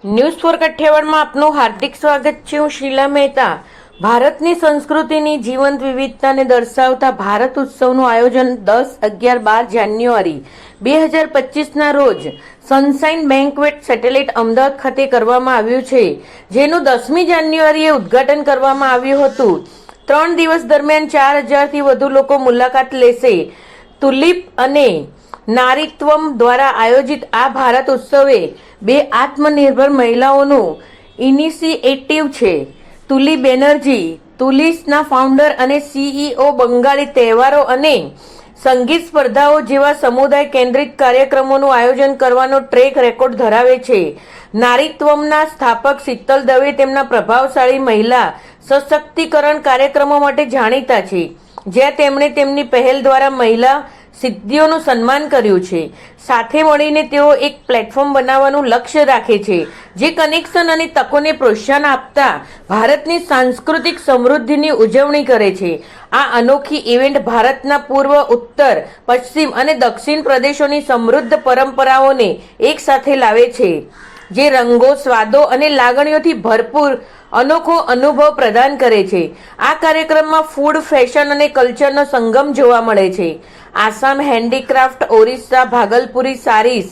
News for કાઠિયાવાડમાં આપનું હાર્દિક સ્વાગત છે। હું શીલા મહેતા। ભારતની સંસ્કૃતિની જીવંત વિવિધતાને દર્શાવતા ભારત ઉત્સવનું આયોજન 10, 11, 12 જાન્યુઆરી 2025ના રોજ સનશાઇન બેન્ક્વેટ સેટેલાઇટ અમદાવાદ ખાતે કરવામાં આવ્યું છે, જેનું 10મી જાન્યુઆરીએ ઉદ્ઘાટન કરવામાં આવ્યું હતું। 3 દિવસ દરમિયાન 4000થી વધુ લોકો મુલાકાત લેશે। તુલિપ અને નારીત્વમ દ્વારા આયોજિત આ ભારત ઉત્સવે બે આત્મનિર્ભર મહિલાઓનું ઇનિશિએટિવ છે। તુલી બેનર્જી, તુલિસના ફાઉન્ડર અને CEO, બંગાળી તહેવારો અને સંગીત સ્પર્ધાઓ જેવા સમુદાય કેન્દ્રિત કાર્યક્રમોનું આયોજન કરવાનો ટ્રેક રેકોર્ડ ધરાવે છે। નારીત્વમના સ્થાપક શીતલ દવે તેમના પ્રભાવશાળી મહિલા સશક્તિકરણ કાર્યક્રમો માટે જાણીતા છે, જ્યાં તેમણે તેમની પહેલ દ્વારા મહિલા સિદ્ધિઓનું સન્માન કર્યું છે। સાથે મળીને તેઓ એક પ્લેટફોર્મ બનાવવાનું લક્ષ્ય રાખે છે, જે કનેક્શન અને તકોને પ્રોત્સાહન આપતા ભારતની સાંસ્કૃતિક સમૃદ્ધિની ઉજવણી કરે છે। આ અનોખી ઇવેન્ટ ભારતના પૂર્વ, ઉત્તર, પશ્ચિમ અને દક્ષિણ પ્રદેશોની સમૃદ્ધ પરંપરાઓને એક સાથે લાવે છે, જે રંગો, સ્વાદો અને લાગણીઓથી ભરપૂર અનોખો અનુભવ પ્રદાન કરે છે। આ કાર્યક્રમમાં ફૂડ, ફેશન અને કલ્ચરનો સંગમ જોવા મળે છે। Assam handicraft, Orissa Bhagalpuri saris,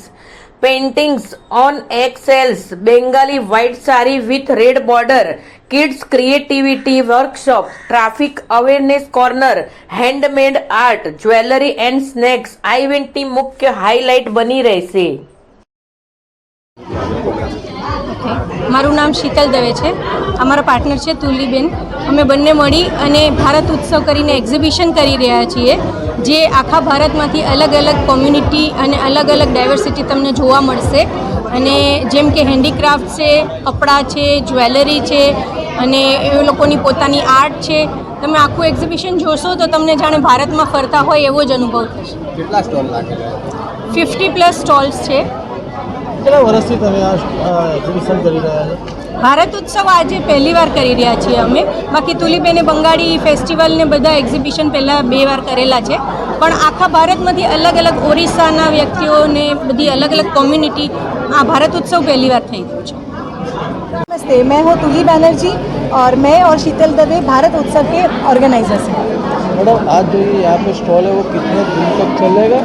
paintings on axles, Bengali white sari with red border, kids creativity workshop, traffic awareness corner, handmade art, jewellery and snacks આ ઇવેન્ટની મુખ્ય હાઇલાઇટ બની રહેશે। મારું નામ શીતલ દવે છે। અમારા પાર્ટનર છે તુલીબેન। અમે બંને મળી અને ભારત ઉત્સવ કરીને એક્ઝિબિશન કરી રહ્યા છીએ, જે આખા ભારતમાંથી અલગ અલગ કોમ્યુનિટી અને અલગ અલગ ડાયવર્સિટી તમને જોવા મળશે। અને જેમ કે હેન્ડીક્રાફ્ટ છે, કપડાં છે, જ્વેલરી છે અને એ લોકોની પોતાની આર્ટ છે। તમે આખું એક્ઝિબિશન જોશો તો તમને જાણે ભારતમાં ફરતા હોય એવો જ અનુભવ થશે। કેટલા સ્ટોલ લાગેલા? 50+ સ્ટોલ્સ છે। કેટલા વર્ષથી તમે આ એક્ઝિબિશન કરી રહ્યા છો? ભારત ઉત્સવ આજે પહેલી વાર કરી રહ્યા છીએ અમે। બાકી તુલીબેને બંગાળી ફેસ્ટિવલને બધા એક્ઝિબિશન પહેલાં 2 વાર કરેલા છે, પણ આખા ભારતમાંથી અલગ અલગ ઓરિસ્સાના વ્યક્તિઓને બધી અલગ અલગ કોમ્યુનિટી આ ભારત उत्सव पहली बार થઈ રહ્યું છે। नमस्ते, मैं हूँ तुली बैनर्जी और मैं और शीतल दवे भारत उत्सव के ऑर्गेनाइजर्स हैं। मैडम, आज जो ये यहाँ पे स्टॉल है वो कितने दिन तक चलेगा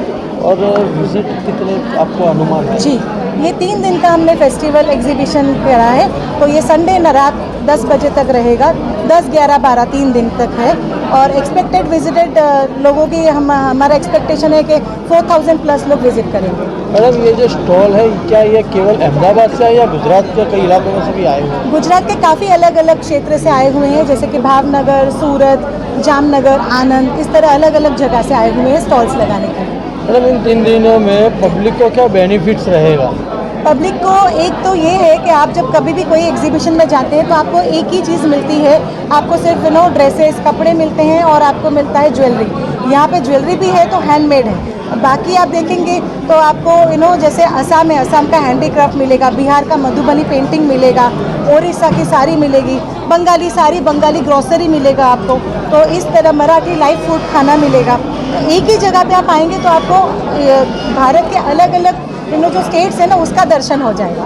और विजिट कितने आपको अनुमान है? जी, ये 3 दिन का हमने फेस्टिवल एग्जीबिशन करा है, तो ये संडे न रात 10 बजे तक रहेगा। 10, 11, 12 3 दिन तक है और एक्सपेक्टेड विजिटेड लोगों की हमारा एक्सपेक्टेशन है कि 4000+ लोग विजिट करेंगे। मैडम, ये जो स्टॉल है क्या ये केवल अहमदाबाद से है या गुजरात के कई इलाकों में से भी आए हुए हैं? गुजरात के काफ़ी अलग अलग क्षेत्र से आए हुए हैं, जैसे कि भावनगर, सूरत, जामनगर, आनंद, इस तरह अलग अलग जगह से आए हुए हैं स्टॉल्स लगाने के लिए। मैडम, इन 3 दिनों में पब्लिक को क्या बेनिफिट्स रहेगा? पब्लिक को एक तो ये है कि आप जब कभी भी कोई एग्जीबिशन में जाते हैं तो आपको एक ही चीज़ मिलती है, आपको सिर्फ ड्रेसेस, कपड़े मिलते हैं और आपको मिलता है ज्वेलरी। यहाँ पे ज्वेलरी भी है तो हैंडमेड है। बाकी आप देखेंगे तो आपको जैसे असम है, असम का हैंडीक्राफ्ट मिलेगा, बिहार का मधुबनी पेंटिंग मिलेगा, ओडिशा की साड़ी मिलेगी, बंगाली साड़ी, बंगाली ग्रॉसरी मिलेगा आपको, तो इस तरह मराठी लाइव फूड खाना मिलेगा। तो एक ही जगह पे आप आएंगे तो आपको भारत के अलग अलग जो स्टेट्स हैं ना उसका दर्शन हो जाएगा।